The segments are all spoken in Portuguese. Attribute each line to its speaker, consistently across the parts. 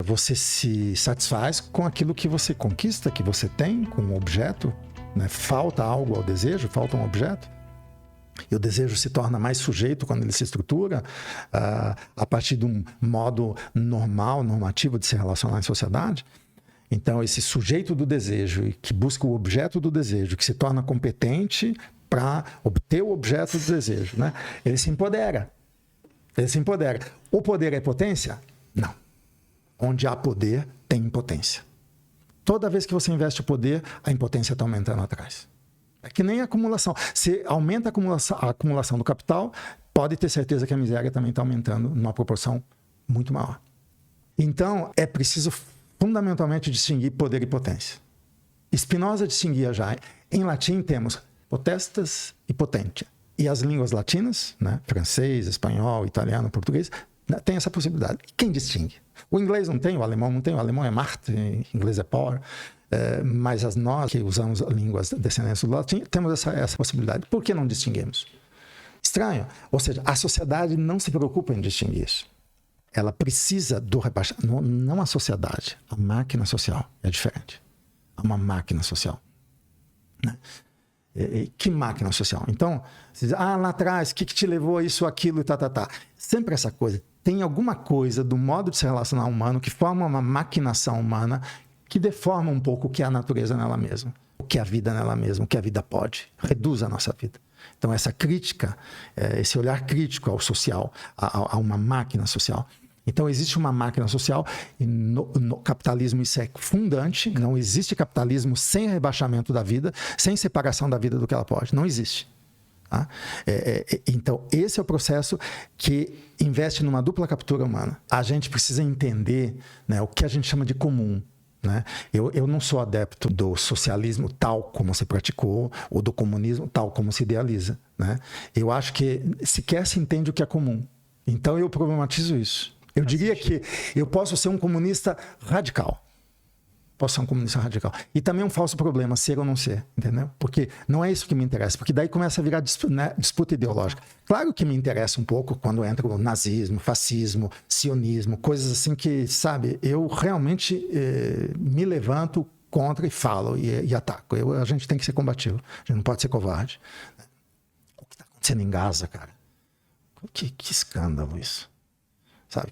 Speaker 1: você se satisfaz com aquilo que você conquista, que você tem, com um objeto, né? Falta algo ao desejo, falta um objeto. E o desejo se torna mais sujeito quando ele se estrutura a partir de um modo normal, normativo de se relacionar em sociedade. Então, esse sujeito do desejo, que busca o objeto do desejo, que se torna competente para obter o objeto do desejo, né? Ele se empodera. Ele se empodera. O poder é potência? Não. Onde há poder, tem impotência. Toda vez que você investe o poder, a impotência está aumentando atrás. É que nem a acumulação. Se aumenta a acumulação do capital, pode ter certeza que a miséria também está aumentando numa proporção muito maior. Então, é preciso fundamentalmente distinguir poder e potência. Spinoza distinguia já. Em latim temos potestas e potentia. E as línguas latinas, né, francês, espanhol, italiano, português, tem essa possibilidade. E quem distingue? O inglês não tem, o alemão não tem. O alemão é Macht, o inglês é Power. Mas nós que usamos línguas descendentes do latim, temos essa possibilidade. Por que não distinguimos? Estranho. Ou seja, a sociedade não se preocupa em distinguir isso. Ela precisa do rebaixamento. Não a sociedade, a máquina social é diferente. É uma máquina social. Né? Que máquina social? Então, você diz, lá atrás, o que te levou a isso, aquilo e tá. Sempre essa coisa. Tem alguma coisa do modo de se relacionar humano que forma uma maquinação humana que deforma um pouco o que é a natureza nela mesma, o que é a vida nela mesma, o que a vida pode, reduz a nossa vida. Então, essa crítica, esse olhar crítico ao social, a uma máquina social. Então, existe uma máquina social e no capitalismo isso é fundante, não existe capitalismo sem rebaixamento da vida, sem separação da vida do que ela pode, não existe. Tá? Então, esse é o processo que investe numa dupla captura humana. A gente precisa entender, né, o que a gente chama de comum. Né? Eu não sou adepto do socialismo tal como se praticou ou do comunismo tal como se idealiza. Né? Eu acho que sequer se entende o que é comum. Então eu problematizo isso. Eu diria que eu posso ser um comunista radical. Posso ser um comunista radical. E também é um falso problema ser ou não ser, entendeu? Porque não é isso que me interessa, porque daí começa a virar disputa ideológica. Claro que me interessa um pouco quando entra o nazismo, fascismo, sionismo, coisas assim que, sabe, eu realmente me levanto contra e falo e ataco. A gente tem que ser combativo, a gente não pode ser covarde. O que está acontecendo em Gaza, cara? Que escândalo isso. Sabe,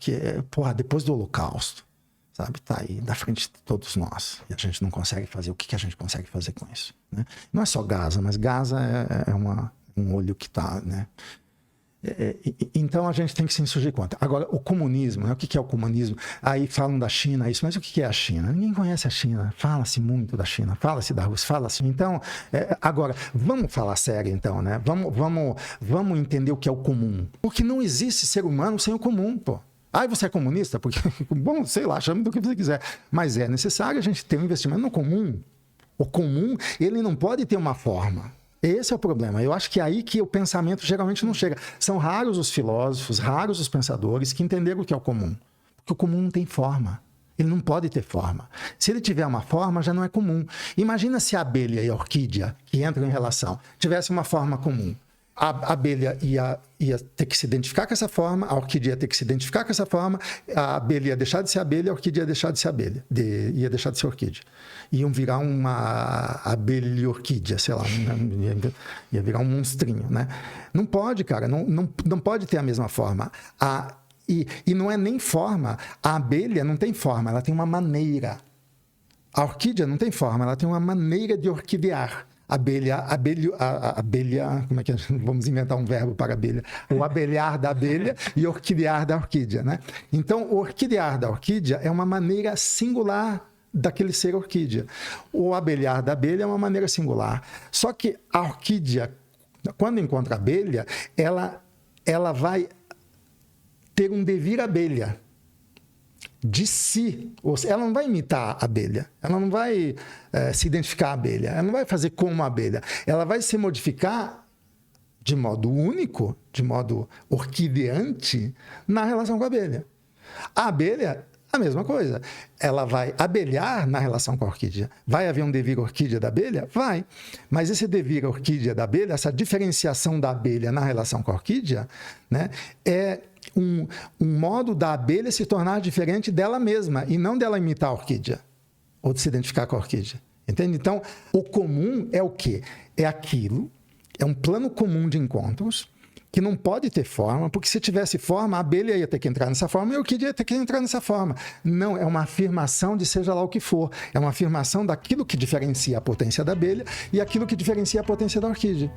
Speaker 1: depois do Holocausto, sabe, tá aí na frente de todos nós. E a gente não consegue fazer. O que a gente consegue fazer com isso? Né? Não é só Gaza, mas Gaza é um olho que está, né? Então a gente tem que se insurgir contra. Agora, o comunismo, né? O que é o comunismo? Aí falam da China, isso, mas o que é a China? Ninguém conhece a China. Fala-se muito da China, fala-se da Rússia, fala-se. Então, agora, vamos falar sério, então, né? Vamos entender o que é o comum. Porque não existe ser humano sem o comum, pô. Você é comunista? Porque, bom, sei lá, chame do que você quiser. Mas é necessário a gente ter um investimento no comum. O comum, ele não pode ter uma forma. Esse é o problema. Eu acho que é aí que o pensamento geralmente não chega. São raros os filósofos, raros os pensadores que entenderam o que é o comum. Porque o comum não tem forma. Ele não pode ter forma. Se ele tiver uma forma, já não é comum. Imagina se a abelha e a orquídea, que entram em relação, tivessem uma forma comum. A abelha ia ter que se identificar com essa forma, a orquídea ia ter que se identificar com essa forma, a abelha ia deixar de ser abelha, a orquídea ia deixar de ser abelha, ia deixar de ser orquídea. Iam virar uma abelha e orquídea, sei lá, ia virar um monstrinho, né? Não pode, cara, não pode ter a mesma forma. E não é nem forma, a abelha não tem forma, ela tem uma maneira. A orquídea não tem forma, ela tem uma maneira de orquidear. Abelha, como é que é? Vamos inventar um verbo para abelha. O abelhar da abelha e orquidear da orquídea, né? Então, o orquidear da orquídea é uma maneira singular daquele ser orquídea. O abelhar da abelha é uma maneira singular. Só que a orquídea, quando encontra a abelha, ela vai ter um devir abelha de si. Ela não vai imitar a abelha, ela não vai se identificar a abelha, ela não vai fazer como a abelha, ela vai se modificar de modo único, de modo orquideante, na relação com a abelha. A abelha, a mesma coisa. Ela vai abelhar na relação com a orquídea. Vai haver um devir orquídea da abelha? Vai. Mas esse devir orquídea da abelha, essa diferenciação da abelha na relação com a orquídea, né, um modo da abelha se tornar diferente dela mesma e não dela imitar a orquídea ou de se identificar com a orquídea. Entende? Então, o comum é o quê? É aquilo, é um plano comum de encontros que não pode ter forma, porque se tivesse forma, a abelha ia ter que entrar nessa forma e a orquídea ia ter que entrar nessa forma. Não, é uma afirmação de seja lá o que for. É uma afirmação daquilo que diferencia a potência da abelha e aquilo que diferencia a potência da orquídea.